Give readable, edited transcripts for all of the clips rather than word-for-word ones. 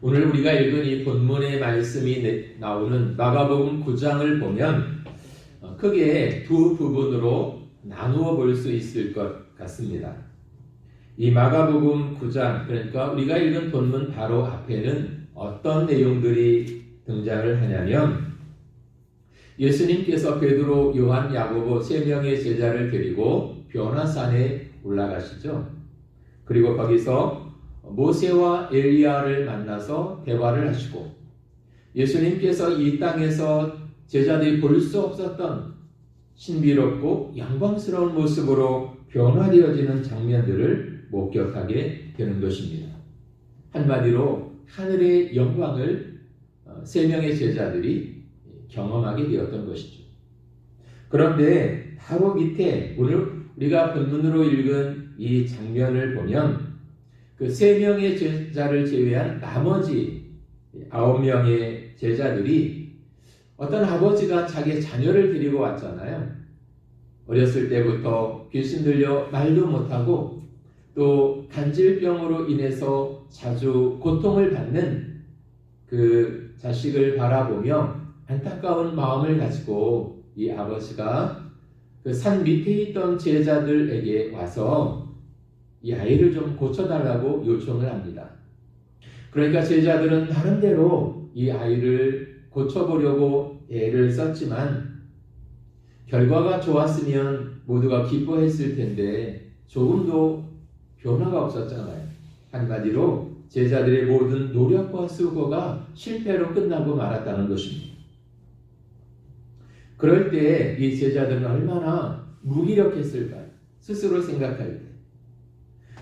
오늘 우리가 읽은 이 본문의 말씀이 나오는 마가복음 9장을 보면 크게 두 부분으로 나누어 볼 수 있을 것 같습니다. 이 마가복음 9장, 그러니까 우리가 읽은 본문 바로 앞에는 어떤 내용들이 등장을 하냐면 예수님께서 베드로, 요한, 야고보 세 명의 제자를 데리고 변화산에 올라가시죠. 그리고 거기서 모세와 엘리야를 만나서 대화를 하시고 예수님께서 이 땅에서 제자들이 볼 수 없었던 신비롭고 영광스러운 모습으로 변화되어지는 장면들을 목격하게 되는 것입니다. 한마디로 하늘의 영광을 세 명의 제자들이 경험하게 되었던 것이죠. 그런데 바로 밑에 오늘 우리가 본문으로 읽은 이 장면을 보면 그 세 명의 제자를 제외한 나머지 9명의 제자들이 어떤 아버지가 자기의 자녀를 데리고 왔잖아요. 어렸을 때부터 귀신 들려 말도 못하고 또 간질병으로 인해서 자주 고통을 받는 그 자식을 바라보며 안타까운 마음을 가지고 이 아버지가 그 산 밑에 있던 제자들에게 와서 이 아이를 좀 고쳐달라고 요청을 합니다. 그러니까 제자들은 나름대로 이 아이를 고쳐보려고 애를 썼지만 결과가 좋았으면 모두가 기뻐했을 텐데 조금도 변화가 없었잖아요. 한마디로 제자들의 모든 노력과 수고가 실패로 끝나고 말았다는 것입니다. 그럴 때 이 제자들은 얼마나 무기력했을까요? 스스로 생각할 때.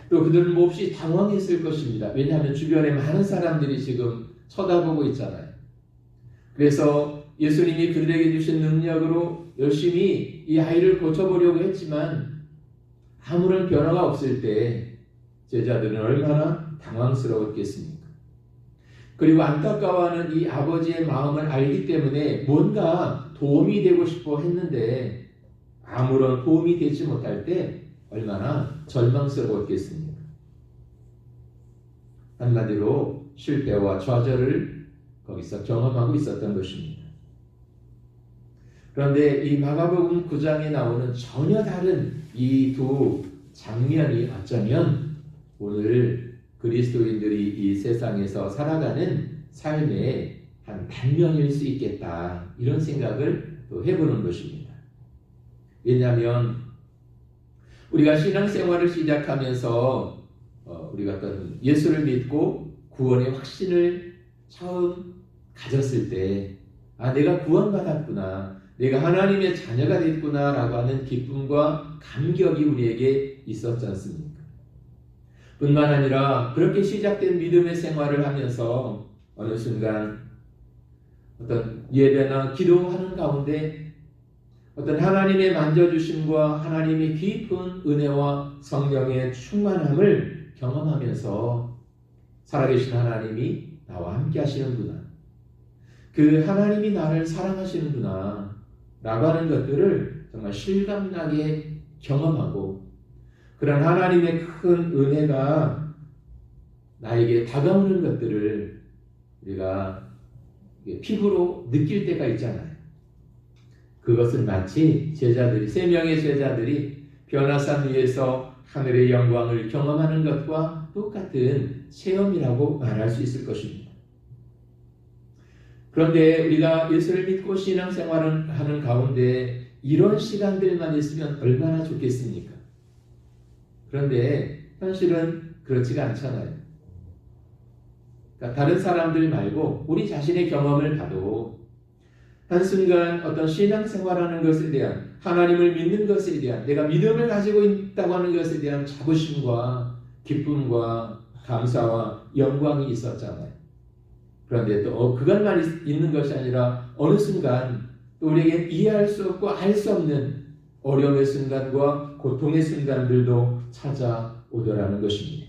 또 그들은 몹시 당황했을 것입니다. 왜냐하면 주변에 많은 사람들이 지금 쳐다보고 있잖아요. 그래서 예수님이 그들에게 주신 능력으로 열심히 이 아이를 고쳐보려고 했지만 아무런 변화가 없을 때 제자들은 얼마나 당황스러웠겠습니까? 그리고 안타까워하는 이 아버지의 마음을 알기 때문에 뭔가 도움이 되고 싶어 했는데 아무런 도움이 되지 못할 때 얼마나 절망스러웠겠습니까? 한마디로 실패와 좌절을 거기서 경험하고 있었던 것입니다. 그런데 이 마가복음 9장에 나오는 전혀 다른 이 두 장면이 어쩌면 오늘 그리스도인들이 이 세상에서 살아가는 삶의 한 단면일 수 있겠다, 이런 생각을 또 해보는 것입니다. 왜냐하면 우리가 신앙생활을 시작하면서 우리가 어떤 예수를 믿고 구원의 확신을 처음 가졌을 때 내가 구원받았구나, 내가 하나님의 자녀가 됐구나 라고 하는 기쁨과 감격이 우리에게 있었지 않습니까? 뿐만 아니라 그렇게 시작된 믿음의 생활을 하면서 어느 순간 어떤 예배나 기도하는 가운데 어떤 하나님의 만져주심과 하나님의 깊은 은혜와 성령의 충만함을 경험하면서 살아계신 하나님이 나와 함께 하시는구나, 그 하나님이 나를 사랑하시는구나 라고 하는 것들을 정말 실감나게 경험하고 그런 하나님의 큰 은혜가 나에게 다가오는 것들을 우리가 피부로 느낄 때가 있잖아요. 그것은 마치 제자들이, 세 명의 제자들이 변화산 위에서 하늘의 영광을 경험하는 것과 똑같은 체험이라고 말할 수 있을 것입니다. 그런데 우리가 예수를 믿고 신앙생활을 하는 가운데 이런 시간들만 있으면 얼마나 좋겠습니까? 그런데 현실은 그렇지가 않잖아요. 그러니까 다른 사람들 말고 우리 자신의 경험을 봐도 한순간 어떤 신앙생활하는 것에 대한, 하나님을 믿는 것에 대한, 내가 믿음을 가지고 있다고 하는 것에 대한 자부심과 기쁨과 감사와 영광이 있었잖아요. 그런데 또 그것만 있는 것이 아니라 어느 순간 또 우리에게 이해할 수 없고 알 수 없는 어려움의 순간과 고통의 순간들도 찾아오더라는 것입니다.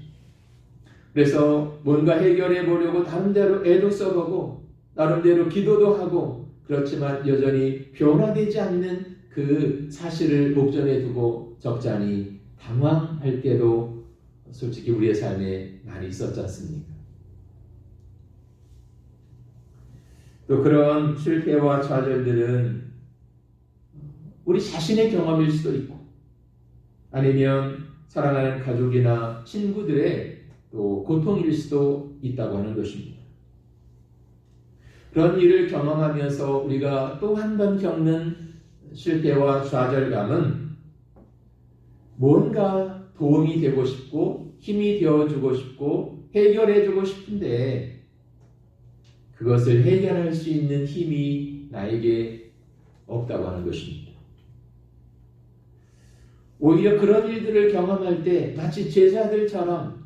그래서 뭔가 해결해 보려고 나름대로 애도 써보고 나름대로 기도도 하고, 그렇지만 여전히 변화되지 않는 그 사실을 목전에 두고 적잖이 당황할 때도 솔직히 우리의 삶에 많이 있었지 않습니까? 또 그런 실패와 좌절들은 우리 자신의 경험일 수도 있고 아니면 사랑하는 가족이나 친구들의 또 고통일 수도 있다고 하는 것입니다. 그런 일을 경험하면서 우리가 또 한 번 겪는 실패와 좌절감은 뭔가 도움이 되고 싶고 힘이 되어주고 싶고 해결해주고 싶은데 그것을 해결할 수 있는 힘이 나에게 없다고 하는 것입니다. 오히려 그런 일들을 경험할 때 마치 제자들처럼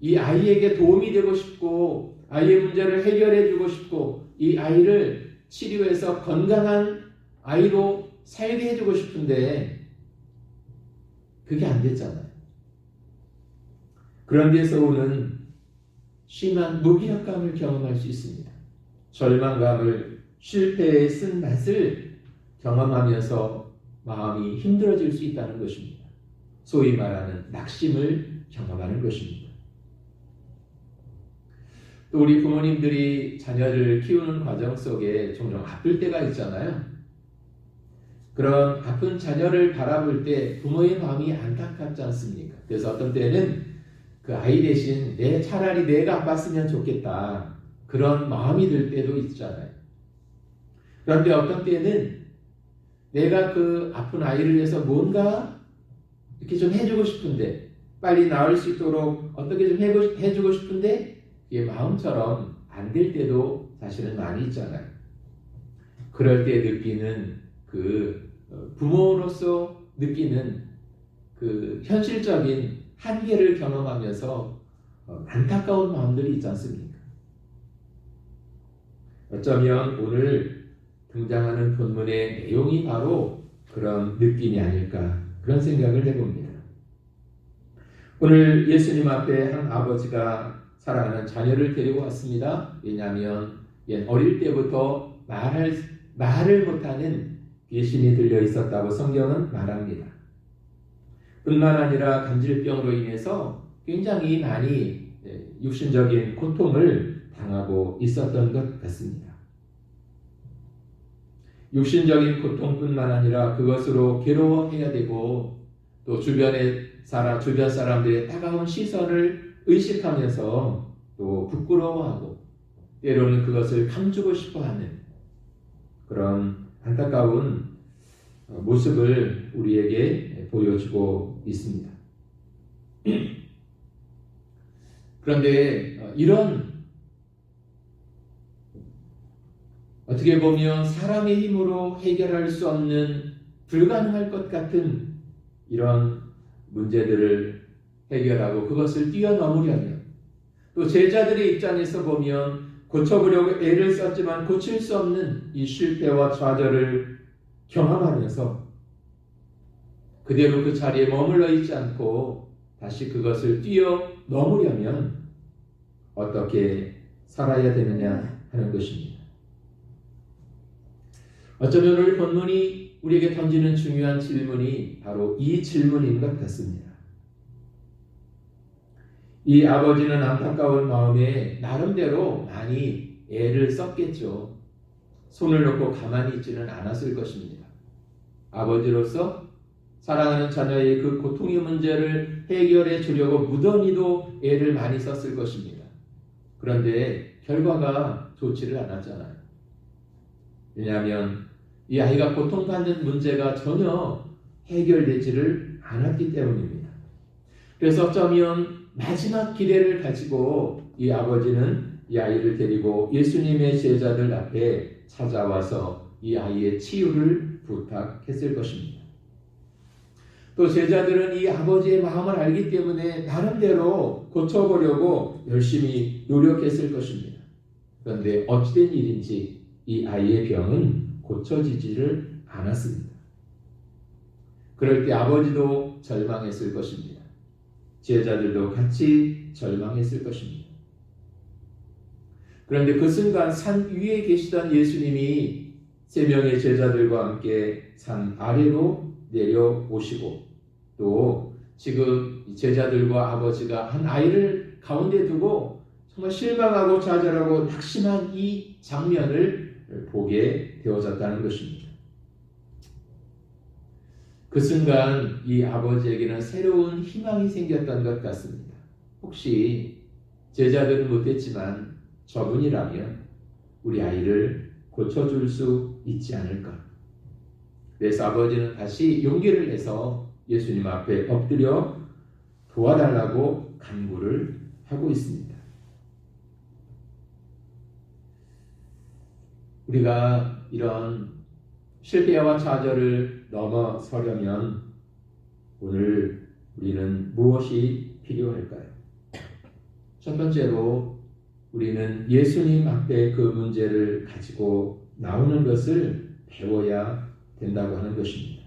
이 아이에게 도움이 되고 싶고 아이의 문제를 해결해주고 싶고 이 아이를 치료해서 건강한 아이로 살게 해주고 싶은데 그게 안 됐잖아요. 그런 데서 오는 심한 무기력감을 경험할 수 있습니다. 절망감을 실패의 쓴맛을 경험하면서 마음이 힘들어질 수 있다는 것입니다. 소위 말하는 낙심을 경험하는 것입니다. 또 우리 부모님들이 자녀를 키우는 과정 속에 종종 아플 때가 있잖아요. 그런 아픈 자녀를 바라볼 때 부모의 마음이 안타깝지 않습니까? 그래서 어떤 때는 그 아이 대신 차라리 내가 아팠으면 좋겠다 그런 마음이 들 때도 있잖아요. 그런데 어떤 때는 내가 그 아픈 아이를 위해서 뭔가 이렇게 좀 해주고 싶은데 빨리 나을 수 있도록 어떻게 좀 해주고 싶은데 이게 마음처럼 안 될 때도 사실은 많이 있잖아요. 그럴 때 느끼는 그 부모로서 느끼는 그 현실적인 한계를 경험하면서 안타까운 마음들이 있지 않습니까? 어쩌면 오늘 등장하는 본문의 내용이 바로 그런 느낌이 아닐까 그런 생각을 해봅니다. 오늘 예수님 앞에 한 아버지가 사랑하는 자녀를 데리고 왔습니다. 왜냐하면 어릴 때부터 말을 못하는 귀신이 들려 있었다고 성경은 말합니다. 뿐만 아니라 간질병으로 인해서 굉장히 많이 육신적인 고통을 당하고 있었던 것 같습니다. 육신적인 고통뿐만 아니라 그것으로 괴로워해야 되고 또 주변 사람들의 따가운 시선을 의식하면서 또 부끄러워하고 때로는 그것을 감추고 싶어하는 그런 안타까운 모습을 우리에게 보여주고 있습니다. 그런데 이런 어떻게 보면 사람의 힘으로 해결할 수 없는 불가능할 것 같은 이런 문제들을 해결하고 그것을 뛰어넘으려면 또 제자들의 입장에서 보면 고쳐보려고 애를 썼지만 고칠 수 없는 이 실패와 좌절을 경험하면서 그대로 그 자리에 머물러 있지 않고 다시 그것을 뛰어넘으려면 어떻게 살아야 되느냐 하는 것입니다. 어쩌면 오늘 본문이 우리에게 던지는 중요한 질문이 바로 이 질문인 것 같습니다. 이 아버지는 안타까운 마음에 나름대로 많이 애를 썼겠죠. 손을 놓고 가만히 있지는 않았을 것입니다. 아버지로서 사랑하는 자녀의 그 고통의 문제를 해결해 주려고 무던히도 애를 많이 썼을 것입니다. 그런데 결과가 좋지를 않았잖아요. 왜냐하면 이 아이가 고통받는 문제가 전혀 해결되지를 않았기 때문입니다. 그래서 어쩌면 마지막 기회를 가지고 이 아버지는 이 아이를 데리고 예수님의 제자들 앞에 찾아와서 이 아이의 치유를 부탁했을 것입니다. 또 제자들은 이 아버지의 마음을 알기 때문에 나름대로 고쳐보려고 열심히 노력했을 것입니다. 그런데 어찌된 일인지 이 아이의 병은 고쳐지지를 않았습니다. 그럴 때 아버지도 절망했을 것입니다. 제자들도 같이 절망했을 것입니다. 그런데 그 순간 산 위에 계시던 예수님이 세 명의 제자들과 함께 산 아래로 내려오시고 또 지금 제자들과 아버지가 한 아이를 가운데 두고 정말 실망하고 좌절하고 낙심한 이 장면을 보게 되어졌다는 것입니다. 그 순간 이 아버지에게는 새로운 희망이 생겼던 것 같습니다. 혹시 제자들은 못했지만 저분이라면 우리 아이를 고쳐줄 수 있지 않을까? 그래서 아버지는 다시 용기를 내서 예수님 앞에 엎드려 도와달라고 간구를 하고 있습니다. 우리가 이런 실패와 좌절을 넘어서려면 오늘 우리는 무엇이 필요할까요? 첫 번째로 우리는 예수님 앞에 그 문제를 가지고 나오는 것을 배워야 된다고 하는 것입니다.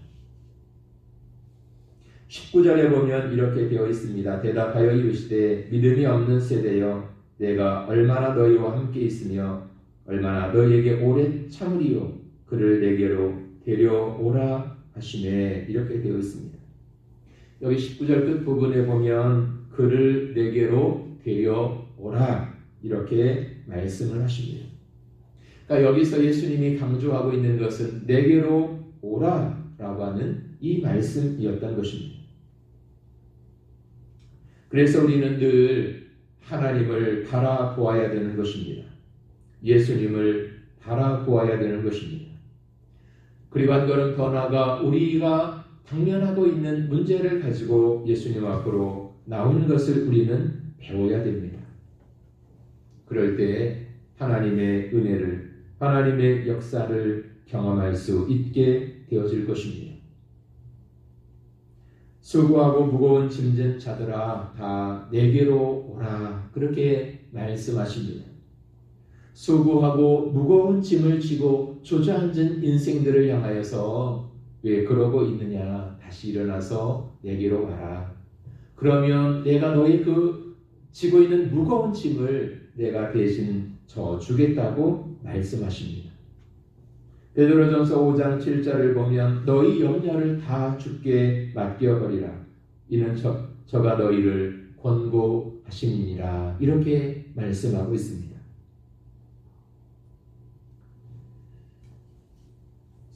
19절에 보면 이렇게 되어 있습니다. 대답하여 이르시되 믿음이 없는 세대여 내가 얼마나 너희와 함께 있으며 얼마나 너희에게 오래 참으리요 그를 내게로 데려오라 하시매 이렇게 되어 있습니다. 여기 19절 끝부분에 보면 그를 내게로 데려오라 이렇게 말씀을 하십니다. 그러니까 여기서 예수님이 강조하고 있는 것은 내게로 오라라고 하는 이 말씀이었던 것입니다. 그래서 우리는 늘 하나님을 바라보아야 되는 것입니다. 예수님을 바라보아야 되는 것입니다. 그리고 한 걸음 더 나아가 우리가 당면하고 있는 문제를 가지고 예수님 앞으로 나오는 것을 우리는 배워야 됩니다. 그럴 때 하나님의 은혜를, 하나님의 역사를 경험할 수 있게 되어질 것입니다. 수고하고 무거운 짐진 자들아 다 내게로 오라 그렇게 말씀하십니다. 수고하고 무거운 짐을 지고 주저앉은 인생들을 향하여서 왜 그러고 있느냐 다시 일어나서 내게로 와라. 그러면 내가 너의 그 지고 있는 무거운 짐을 내가 대신 져주겠다고 말씀하십니다. 베드로전서 5장 7절을 보면 너희 염려를 다 주께 맡겨버리라. 이는 저가 너희를 권고하심이니라. 이렇게 말씀하고 있습니다.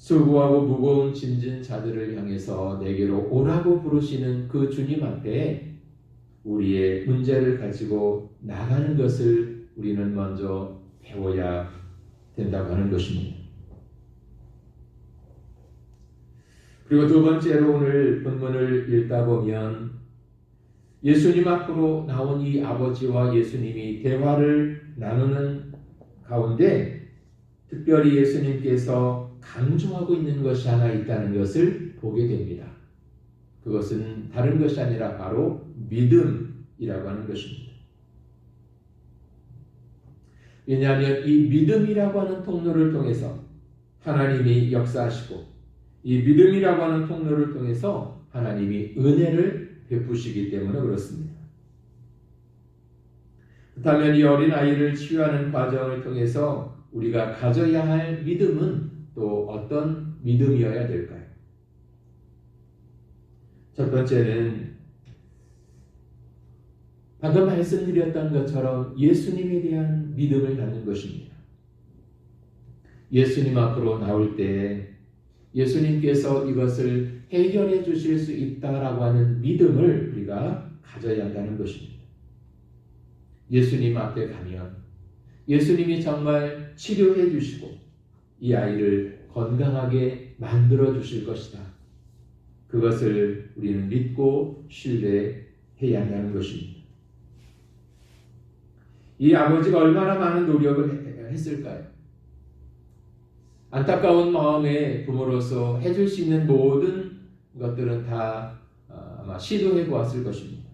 수고하고 무거운 짐진 자들을 향해서 내게로 오라고 부르시는 그 주님 앞에 우리의 문제를 가지고 나가는 것을 우리는 먼저 배워야 된다고 하는 것입니다. 그리고 두 번째로 오늘 본문을 읽다 보면 예수님 앞으로 나온 이 아버지와 예수님이 대화를 나누는 가운데 특별히 예수님께서 강조하고 있는 것이 하나 있다는 것을 보게 됩니다. 그것은 다른 것이 아니라 바로 믿음이라고 하는 것입니다. 왜냐하면 이 믿음이라고 하는 통로를 통해서 하나님이 역사하시고 이 믿음이라고 하는 통로를 통해서 하나님이 은혜를 베푸시기 때문에 그렇습니다. 그렇다면 이 어린아이를 치유하는 과정을 통해서 우리가 가져야 할 믿음은 또 어떤 믿음이어야 될까요? 첫 번째는 방금 말씀드렸던 것처럼 예수님에 대한 믿음을 갖는 것입니다. 예수님 앞으로 나올 때 예수님께서 이것을 해결해 주실 수 있다라고 하는 믿음을 우리가 가져야 한다는 것입니다. 예수님 앞에 가면 예수님이 정말 치료해 주시고 이 아이를 건강하게 만들어 주실 것이다. 그것을 우리는 믿고 신뢰해야 한다는 것입니다. 이 아버지가 얼마나 많은 노력을 했을까요? 안타까운 마음에 부모로서 해줄 수 있는 모든 것들은 다 아마 시도해 보았을 것입니다.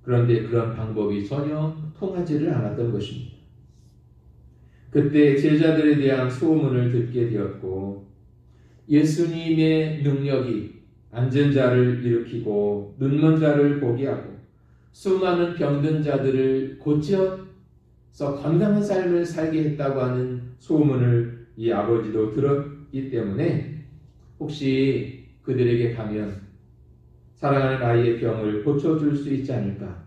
그런데 그런 방법이 전혀 통하지를 않았던 것입니다. 그때 제자들에 대한 소문을 듣게 되었고 예수님의 능력이 앉은 자를 일으키고 눈먼 자를 보게 하고 수많은 병든 자들을 고쳐서 건강한 삶을 살게 했다고 하는 소문을 이 아버지도 들었기 때문에 혹시 그들에게 가면 사랑하는 아이의 병을 고쳐줄 수 있지 않을까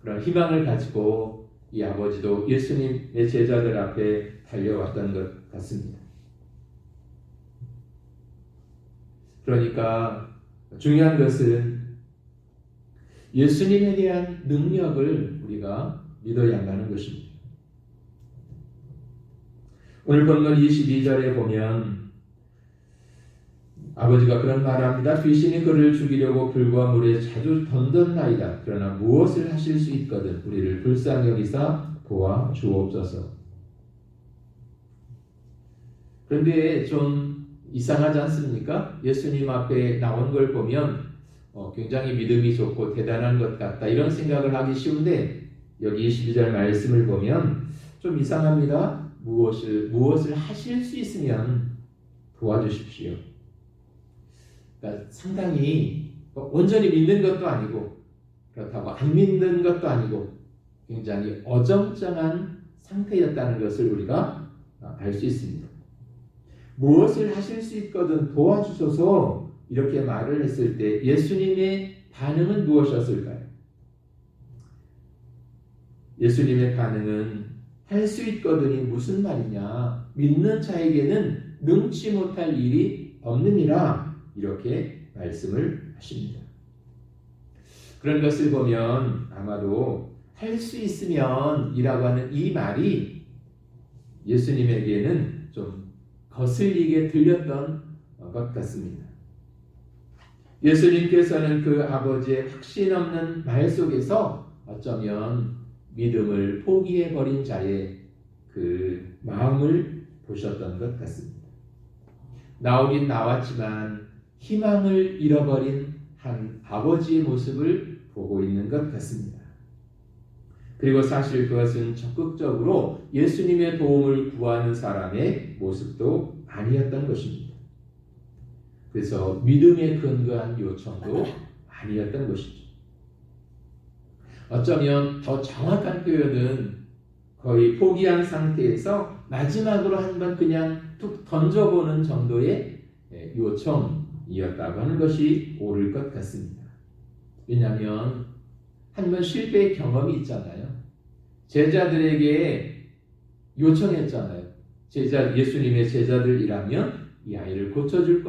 그런 희망을 가지고 이 아버지도 예수님의 제자들 앞에 달려왔던 것 같습니다. 그러니까 중요한 것은 예수님에 대한 능력을 우리가 믿어야 한다는 것입니다. 오늘 본문 22절에 보면 아버지가 그런 말을 합니다. 귀신이 그를 죽이려고 불과 물에 자주 던졌나이다. 그러나 무엇을 하실 수 있거든 우리를 불쌍히 여기사 도와주옵소서. 그런데 좀 이상하지 않습니까? 예수님 앞에 나온 걸 보면 굉장히 믿음이 좋고 대단한 것 같다 이런 생각을 하기 쉬운데 여기 22절 말씀을 보면 좀 이상합니다. 무엇을 하실 수 있으면 도와주십시오. 그러니까 상당히 온전히 믿는 것도 아니고 그렇다고 안 믿는 것도 아니고 굉장히 어정쩡한 상태였다는 것을 우리가 알 수 있습니다. 무엇을 하실 수 있거든 도와주소서 이렇게 말을 했을 때 예수님의 반응은 무엇이었을까요? 예수님의 반응은 할 수 있거든이 무슨 말이냐? 믿는 자에게는 능치 못할 일이 없느니라 이렇게 말씀을 하십니다. 그런 것을 보면 아마도 할 수 있으면 이라고 하는 이 말이 예수님에게는 좀 거슬리게 들렸던 것 같습니다. 예수님께서는 그 아버지의 확신 없는 말 속에서 어쩌면 믿음을 포기해버린 자의 그 마음을 보셨던 것 같습니다. 나오긴 나왔지만 희망을 잃어버린 한 아버지의 모습을 보고 있는 것 같습니다. 그리고 사실 그것은 적극적으로 예수님의 도움을 구하는 사람의 모습도 아니었던 것입니다. 그래서 믿음에 근거한 요청도 아니었던 것이죠. 어쩌면 더 정확한 표현은 거의 포기한 상태에서 마지막으로 한번 그냥 툭 던져보는 정도의 요청이었다고 하는 것이 옳을 것 같습니다. 왜냐하면 한번 실패의 경험이 있잖아요. 제자들에게 요청했잖아요. 예수님의 제자들이라면 이 아이를 고쳐줄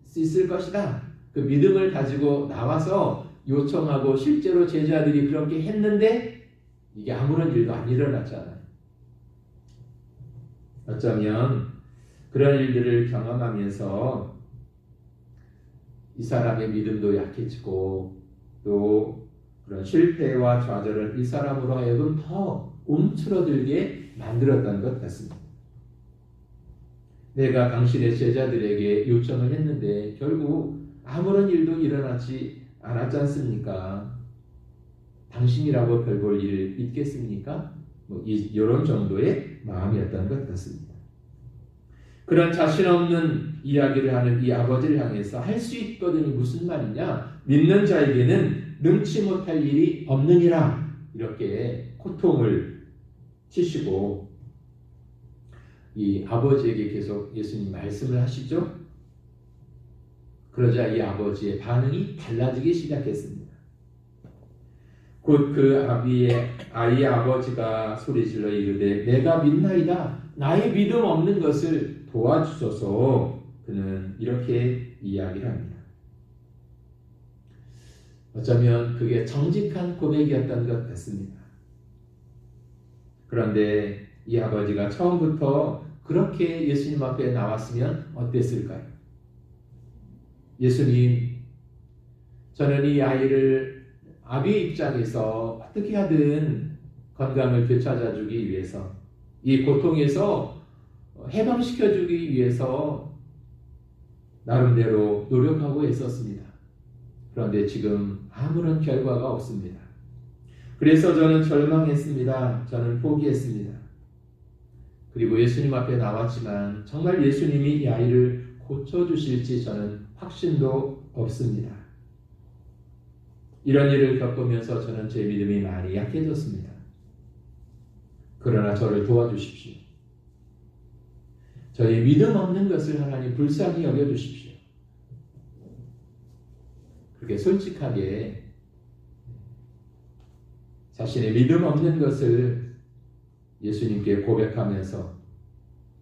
수 있을 것이다. 그 믿음을 가지고 나와서 요청하고 실제로 제자들이 그렇게 했는데 이게 아무런 일도 안 일어났잖아요. 어쩌면 그런 일들을 경험하면서 이 사람의 믿음도 약해지고 또 그런 실패와 좌절을 이 사람으로 하여금 더 움츠러들게 만들었던 것 같습니다. 내가 당신의 제자들에게 요청을 했는데 결국 아무런 일도 일어나지 않았지 않습니까? 당신이라고 별 볼 일을 있겠습니까? 이런 정도의 마음이었던 것 같습니다. 그런 자신 없는 이야기를 하는 이 아버지를 향해서 할 수 있거든이 무슨 말이냐? 믿는 자에게는 능치 못할 일이 없느니라 이렇게 고통을 치시고 이 아버지에게 계속 예수님 말씀을 하시죠. 그러자 이 아버지의 반응이 달라지기 시작했습니다. 곧 그 아이의 아버지가 소리질러 이르되 내가 믿나이다. 나의 믿음 없는 것을 도와주소서. 그는 이렇게 이야기를 합니다. 어쩌면 그게 정직한 고백이었던 것 같습니다. 그런데 이 아버지가 처음부터 그렇게 예수님 앞에 나왔으면 어땠을까요? 예수님, 저는 이 아이를 아비의 입장에서 어떻게 하든 건강을 되찾아주기 위해서 이 고통에서 해방시켜주기 위해서 나름대로 노력하고 있었습니다. 그런데 지금 아무런 결과가 없습니다. 그래서 저는 절망했습니다. 저는 포기했습니다. 그리고 예수님 앞에 나왔지만 정말 예수님이 이 아이를 고쳐주실지 저는 확신도 없습니다. 이런 일을 겪으면서 저는 제 믿음이 많이 약해졌습니다. 그러나 저를 도와주십시오. 저의 믿음 없는 것을 하나님 불쌍히 여겨주십시오. 그렇게 솔직하게 자신의 믿음 없는 것을 예수님께 고백하면서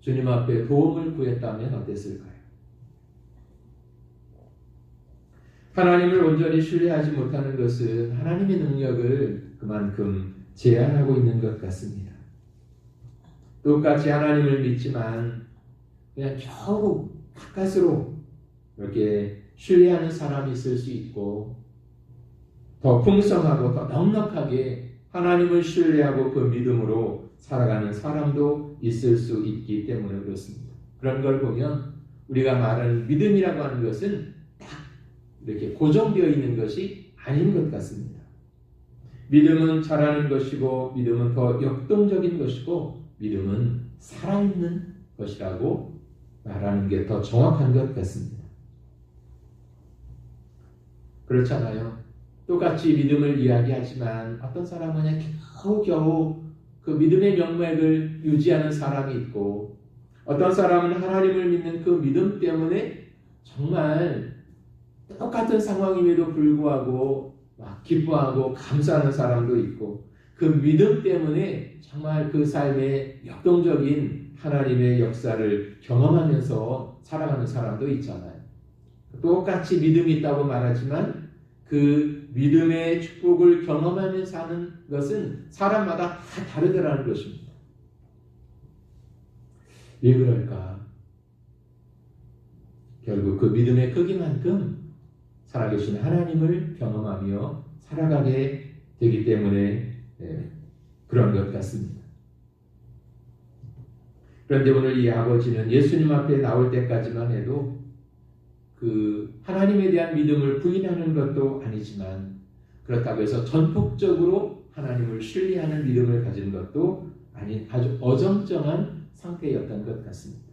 주님 앞에 도움을 구했다면 어땠을까요? 하나님을 온전히 신뢰하지 못하는 것은 하나님의 능력을 그만큼 제한하고 있는 것 같습니다. 똑같이 하나님을 믿지만 그냥 겨우 가까스로 이렇게 신뢰하는 사람이 있을 수 있고, 더 풍성하고 더 넉넉하게 하나님을 신뢰하고 그 믿음으로 살아가는 사람도 있을 수 있기 때문에 그렇습니다. 그런 걸 보면 우리가 말하는 믿음이라고 하는 것은 딱 이렇게 고정되어 있는 것이 아닌 것 같습니다. 믿음은 자라는 것이고, 믿음은 더 역동적인 것이고, 믿음은 살아있는 것이라고 말하는 게 더 정확한 것 같습니다. 그렇잖아요. 똑같이 믿음을 이야기하지만 어떤 사람은 그냥 겨우겨우 그 믿음의 명맥을 유지하는 사람이 있고, 어떤 사람은 하나님을 믿는 그 믿음 때문에 정말 똑같은 상황임에도 불구하고 막 기뻐하고 감사하는 사람도 있고, 그 믿음 때문에 정말 그 삶에 역동적인 하나님의 역사를 경험하면서 살아가는 사람도 있잖아요. 똑같이 믿음이 있다고 말하지만 그 믿음의 축복을 경험하면서 사는 것은 사람마다 다 다르더라는 것입니다. 왜 그럴까? 결국 그 믿음의 크기만큼 살아계신 하나님을 경험하며 살아가게 되기 때문에 그런 것 같습니다. 그런데 오늘 이 아버지는 예수님 앞에 나올 때까지만 해도 그 하나님에 대한 믿음을 부인하는 것도 아니지만, 그렇다고 해서 전폭적으로 하나님을 신뢰하는 믿음을 가진 것도 아닌 아주 어정쩡한 상태였던 것 같습니다.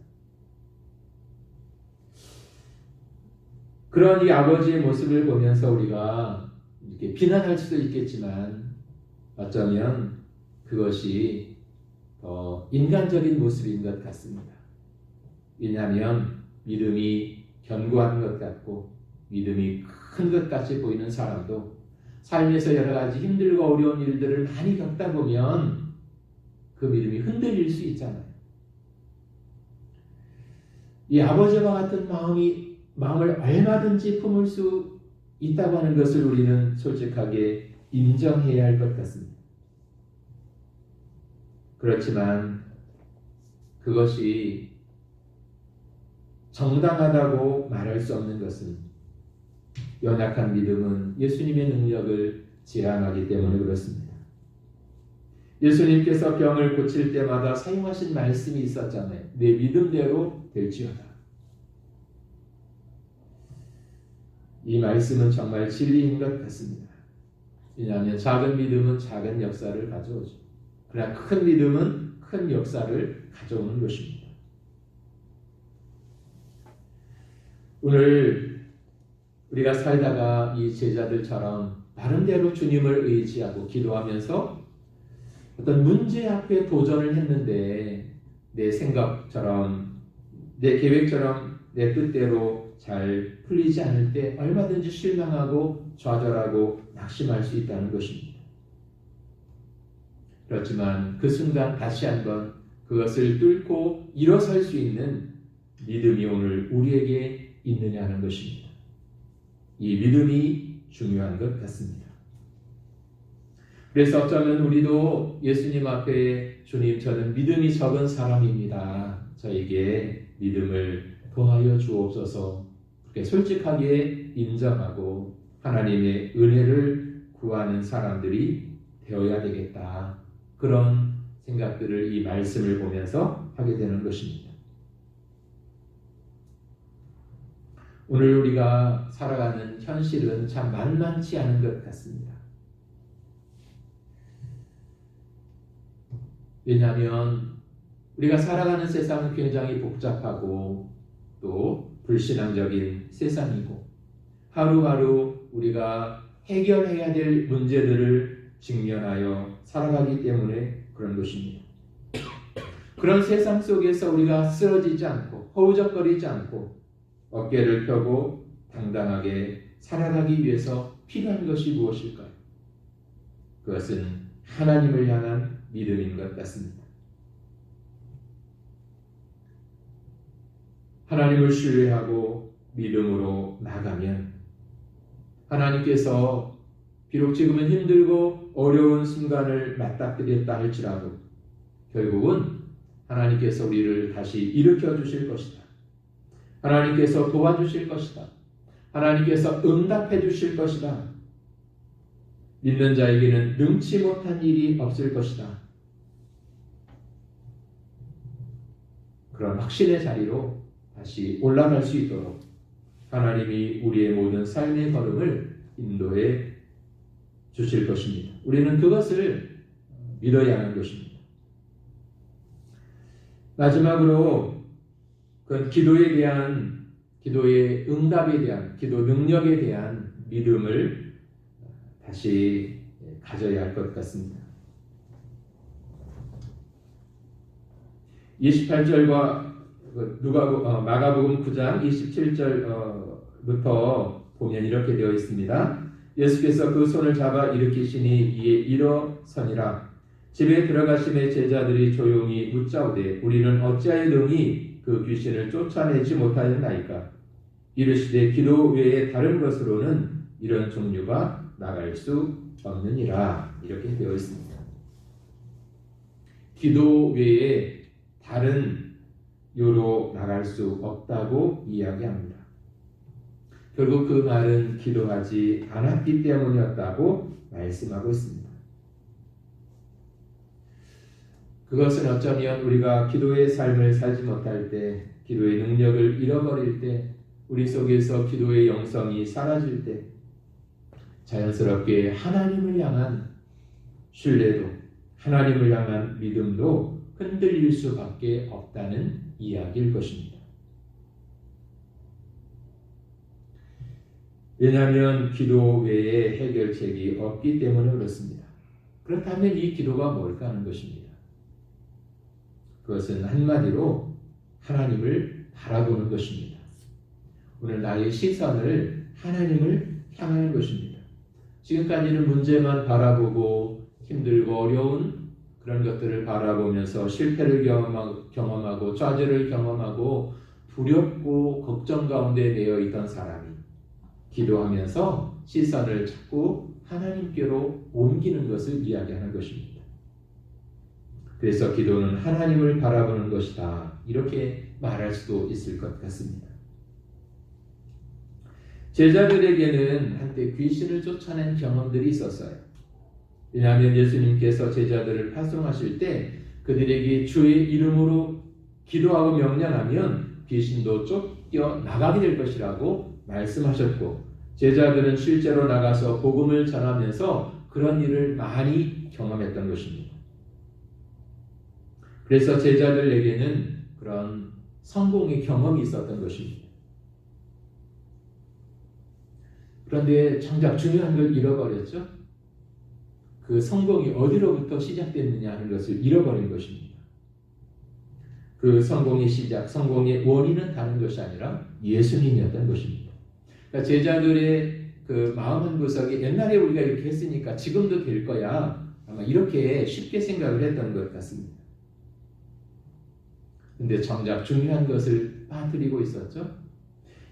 그런 이 아버지의 모습을 보면서 우리가 이렇게 비난할 수도 있겠지만, 어쩌면 그것이 더 인간적인 모습인 것 같습니다. 왜냐하면 믿음이 견고한 것 같고 믿음이 큰 것 같이 보이는 사람도 삶에서 여러 가지 힘들고 어려운 일들을 많이 겪다 보면 그 믿음이 흔들릴 수 있잖아요. 이 아버지와 같은 마음을 얼마든지 품을 수 있다고 하는 것을 우리는 솔직하게 인정해야 할 것 같습니다. 그렇지만 그것이 정당하다고 말할 수 없는 것은, 연약한 믿음은 예수님의 능력을 제한하기 때문에 그렇습니다. 예수님께서 병을 고칠 때마다 사용하신 말씀이 있었잖아요. 내 믿음대로 될지어다. 이 말씀은 정말 진리인 것 같습니다. 왜냐하면 작은 믿음은 작은 역사를 가져오죠. 그러나 큰 믿음은 큰 역사를 가져오는 것입니다. 오늘 우리가 살다가 이 제자들처럼 나름대로 주님을 의지하고 기도하면서 어떤 문제 앞에 도전을 했는데 내 생각처럼, 내 계획처럼, 내 뜻대로 잘 풀리지 않을 때 얼마든지 실망하고 좌절하고 낙심할 수 있다는 것입니다. 그렇지만 그 순간 다시 한번 그것을 뚫고 일어설 수 있는 믿음이 오늘 우리에게 있느냐는 것입니다. 이 믿음이 중요한 것 같습니다. 그래서 어쩌면 우리도 예수님 앞에 주님, 저는 믿음이 적은 사람입니다. 저에게 믿음을 더하여 주옵소서, 그렇게 솔직하게 인정하고 하나님의 은혜를 구하는 사람들이 되어야 되겠다. 그런 생각들을 이 말씀을 보면서 하게 되는 것입니다. 오늘 우리가 살아가는 현실은 참 만만치 않은 것 같습니다. 왜냐하면 우리가 살아가는 세상은 굉장히 복잡하고 또 불신앙적인 세상이고, 하루하루 우리가 해결해야 될 문제들을 직면하여 살아가기 때문에 그런 것입니다. 그런 세상 속에서 우리가 쓰러지지 않고 허우적거리지 않고 어깨를 펴고 당당하게 살아가기 위해서 필요한 것이 무엇일까요? 그것은 하나님을 향한 믿음인 것 같습니다. 하나님을 신뢰하고 믿음으로 나가면 하나님께서 비록 지금은 힘들고 어려운 순간을 맞닥뜨렸다 할지라도 결국은 하나님께서 우리를 다시 일으켜 주실 것이다. 하나님께서 도와주실 것이다. 하나님께서 응답해 주실 것이다. 믿는 자에게는 능치 못한 일이 없을 것이다. 그런 확신의 자리로 다시 올라갈 수 있도록 하나님이 우리의 모든 삶의 걸음을 인도해 주실 것입니다. 우리는 그것을 믿어야 하는 것입니다. 마지막으로 그 기도의 응답에 대한 기도 능력에 대한 믿음을 다시 가져야 할 것 같습니다. 28절과 마가복음 9장 27절부터 보면 이렇게 되어 있습니다. 예수께서 그 손을 잡아 일으키시니 이에 일어서니라. 집에 들어가심에 제자들이 조용히 묻자오되 우리는 어찌하여 능히 그 귀신을 쫓아내지 못하였나이까. 이르시되 기도 외에 다른 것으로는 이런 종류가 나갈 수 없느니라. 이렇게 되어 있습니다. 기도 외에 다른 요로 나갈 수 없다고 이야기합니다. 결국 그 말은 기도하지 않았기 때문이었다고 말씀하고 있습니다. 그것은 어쩌면 우리가 기도의 삶을 살지 못할 때, 기도의 능력을 잃어버릴 때, 우리 속에서 기도의 영성이 사라질 때 자연스럽게 하나님을 향한 신뢰도, 하나님을 향한 믿음도 흔들릴 수밖에 없다는 이야기일 것입니다. 왜냐하면 기도 외에 해결책이 없기 때문에 그렇습니다. 그렇다면 이 기도가 뭘까 하는 것입니다. 그것은 한마디로 하나님을 바라보는 것입니다. 오늘 나의 시선을 하나님을 향하는 것입니다. 지금까지는 문제만 바라보고 힘들고 어려운 그런 것들을 바라보면서 실패를 경험하고 좌절을 경험하고 두렵고 걱정 가운데 매여 있던 사람이 기도하면서 시선을 자꾸 하나님께로 옮기는 것을 이야기하는 것입니다. 그래서 기도는 하나님을 바라보는 것이다. 이렇게 말할 수도 있을 것 같습니다. 제자들에게는 한때 귀신을 쫓아낸 경험들이 있었어요. 왜냐하면 예수님께서 제자들을 파송하실 때 그들에게 주의 이름으로 기도하고 명령하면 귀신도 쫓겨 나가게 될 것이라고 말씀하셨고, 제자들은 실제로 나가서 복음을 전하면서 그런 일을 많이 경험했던 것입니다. 그래서 제자들에게는 그런 성공의 경험이 있었던 것입니다. 그런데 정작 중요한 걸 잃어버렸죠. 그 성공이 어디로부터 시작됐느냐 하는 것을 잃어버린 것입니다. 그 성공의 시작, 성공의 원인은 다른 것이 아니라 예수님이었던 것입니다. 그러니까 제자들의 그 마음 한 구석에 옛날에 우리가 이렇게 했으니까 지금도 될 거야, 아마 이렇게 쉽게 생각을 했던 것 같습니다. 근데 정작 중요한 것을 빠뜨리고 있었죠.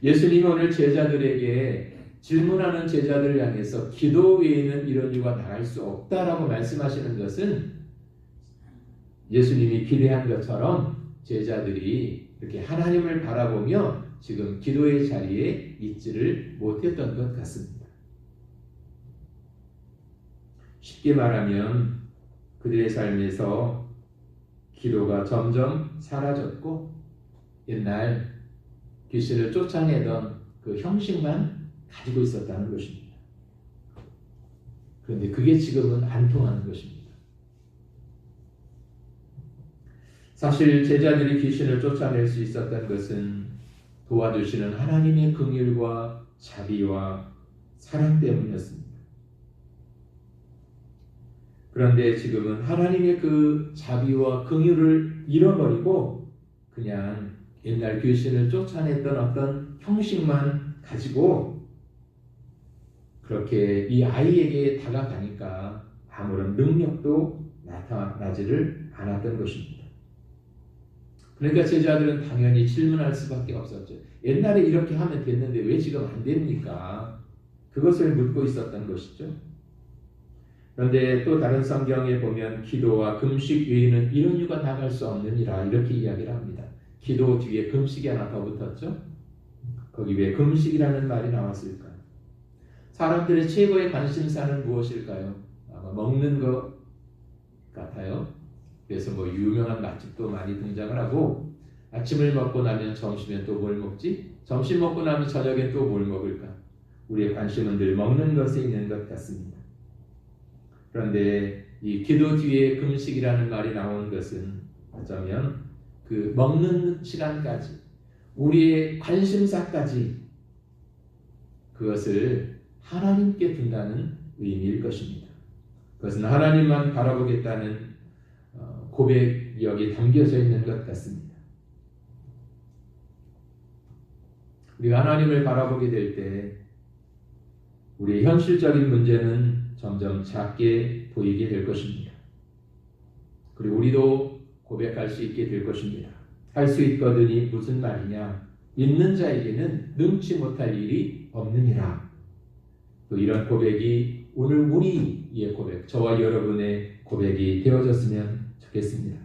예수님이 오늘 제자들에게 질문하는 제자들을 향해서 기도 외에는 이런 이유가 나갈 수 없다라고 말씀하시는 것은 예수님이 기대한 것처럼 제자들이 이렇게 하나님을 바라보며 지금 기도의 자리에 있지를 못했던 것 같습니다. 쉽게 말하면 그들의 삶에서 기도가 점점 사라졌고 옛날 귀신을 쫓아내던 그 형식만 가지고 있었다는 것입니다. 그런데 그게 지금은 안 통하는 것입니다. 사실 제자들이 귀신을 쫓아낼 수 있었던 것은 도와주시는 하나님의 긍휼과 자비와 사랑 때문이었습니다. 그런데 지금은 하나님의 그 자비와 긍휼을 잃어버리고 그냥 옛날 귀신을 쫓아냈던 어떤 형식만 가지고 그렇게 이 아이에게 다가가니까 아무런 능력도 나타나지를 않았던 것입니다. 그러니까 제자들은 당연히 질문할 수밖에 없었죠. 옛날에 이렇게 하면 됐는데 왜 지금 안 됩니까? 그것을 묻고 있었던 것이죠. 그런데 또 다른 성경에 보면 기도와 금식 외에는 이런 이유가 나갈 수 없느니라 이렇게 이야기를 합니다. 기도 뒤에 금식이 하나 더 붙었죠. 거기 왜 금식이라는 말이 나왔을까요? 사람들의 최고의 관심사는 무엇일까요? 아마 먹는 것 같아요. 그래서 뭐 유명한 맛집도 많이 등장을 하고 아침을 먹고 나면 점심에 또 뭘 먹지? 점심 먹고 나면 저녁에 또 뭘 먹을까? 우리의 관심은 늘 먹는 것에 있는 것 같습니다. 그런데 이 기도 뒤에 금식이라는 말이 나오는 것은 어쩌면 그 먹는 시간까지 우리의 관심사까지 그것을 하나님께 둔다는 의미일 것입니다. 그것은 하나님만 바라보겠다는 고백이 여기 담겨져 있는 것 같습니다. 우리가 하나님을 바라보게 될 때 우리의 현실적인 문제는 점점 작게 보이게 될 것입니다. 그리고 우리도 고백할 수 있게 될 것입니다. 할 수 있거든이 무슨 말이냐? 있는 자에게는 능치 못할 일이 없느니라. 또 이런 고백이 오늘 우리의 고백, 저와 여러분의 고백이 되어졌으면 좋겠습니다.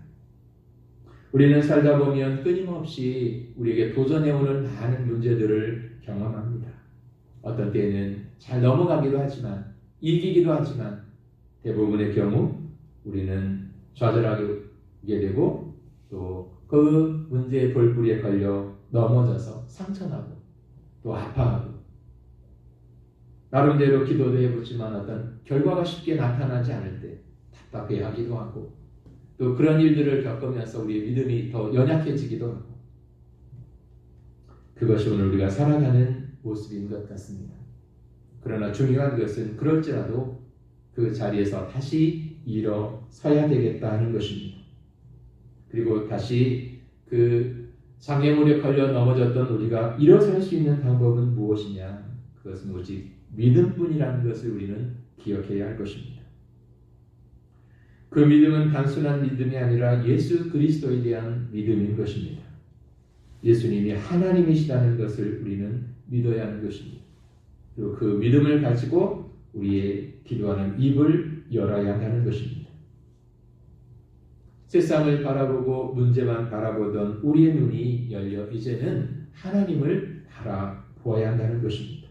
우리는 살다 보면 끊임없이 우리에게 도전해오는 많은 문제들을 경험합니다. 어떤 때는 잘 넘어가기도 하지만 이기기도 하지만 대부분의 경우 우리는 좌절하게 되고 또 그 문제의 돌부리에 걸려 넘어져서 상처나고 또 아파하고 나름대로 기도도 해보지만 어떤 결과가 쉽게 나타나지 않을 때 답답해하기도 하고 또 그런 일들을 겪으면서 우리의 믿음이 더 연약해지기도 하고 그것이 오늘 우리가 살아가는 모습인 것 같습니다. 그러나 중요한 것은 그럴지라도 그 자리에서 다시 일어서야 되겠다 하는 것입니다. 그리고 다시 그 장애물에 걸려 넘어졌던 우리가 일어설 수 있는 방법은 무엇이냐? 그것은 오직 믿음뿐이라는 것을 우리는 기억해야 할 것입니다. 그 믿음은 단순한 믿음이 아니라 예수 그리스도에 대한 믿음인 것입니다. 예수님이 하나님이시라는 것을 우리는 믿어야 하는 것입니다. 그리고 그 믿음을 가지고 우리의 기도하는 입을 열어야 하는 것입니다. 세상을 바라보고 문제만 바라보던 우리의 눈이 열려 이제는 하나님을 바라보아야 한다는 것입니다.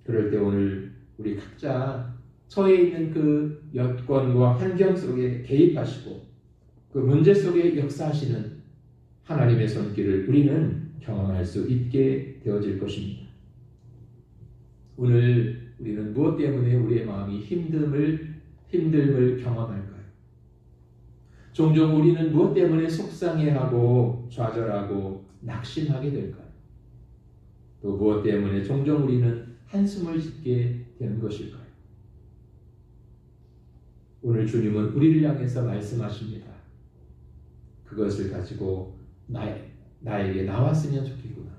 그럴 때 오늘 우리 각자 처해 있는 그 여건과 환경 속에 개입하시고 그 문제 속에 역사하시는 하나님의 손길을 우리는 경험할 수 있게 되어질 것입니다. 오늘 우리는 무엇 때문에 우리의 마음이 힘듦을 경험할까요? 종종 우리는 무엇 때문에 속상해하고 좌절하고 낙심하게 될까요? 또 무엇 때문에 종종 우리는 한숨을 짓게 되는 것일까요? 오늘 주님은 우리를 향해서 말씀하십니다. 그것을 가지고 나에게 나왔으면 좋겠구나.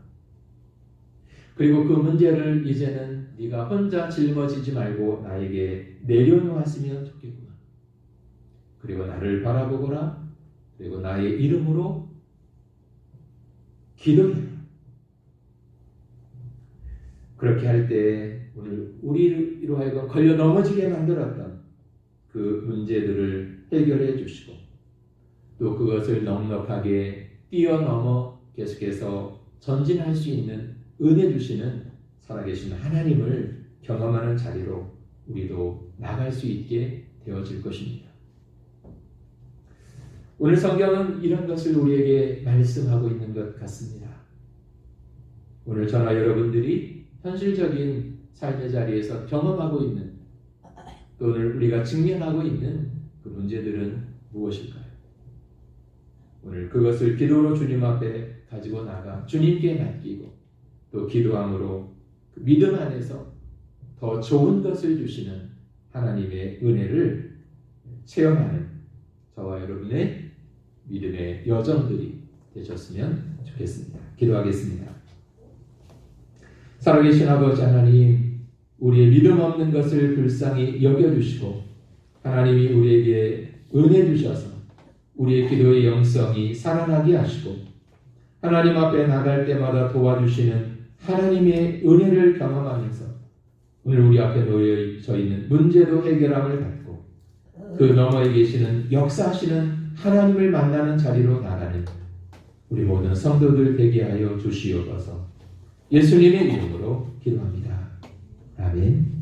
그리고 그 문제를 이제는 네가 혼자 짊어지지 말고 나에게 내려놓았으면 좋겠구나. 그리고 나를 바라보거라. 그리고 나의 이름으로 기도해라. 그렇게 할 때 오늘 우리로 하여금 걸려 넘어지게 만들었던 그 문제들을 해결해 주시고 또 그것을 넉넉하게 뛰어넘어 계속해서 전진할 수 있는 은혜 주시는 살아계신 하나님을 경험하는 자리로 우리도 나갈 수 있게 되어질 것입니다. 오늘 성경은 이런 것을 우리에게 말씀하고 있는 것 같습니다. 오늘 저나 여러분들이 현실적인 삶의 자리에서 경험하고 있는 또 오늘 우리가 직면하고 있는 그 문제들은 무엇일까요? 오늘 그것을 기도로 주님 앞에 가지고 나가 주님께 맡기고 또 기도함으로 그 믿음 안에서 더 좋은 것을 주시는 하나님의 은혜를 체험하는 저와 여러분의 믿음의 여정들이 되셨으면 좋겠습니다. 기도하겠습니다. 살아계신 아버지 하나님, 우리의 믿음 없는 것을 불쌍히 여겨주시고 하나님이 우리에게 은혜 주셔서 우리의 기도의 영성이 살아나게 하시고 하나님 앞에 나갈 때마다 도와주시는 하나님의 은혜를 경험하면서 오늘 우리 앞에 놓여져 있는 문제도 해결함을 받고 그 너머에 계시는 역사하시는 하나님을 만나는 자리로 나가는 우리 모든 성도들 되게 하여 주시옵소서. 예수님의 이름으로 기도합니다. 아멘.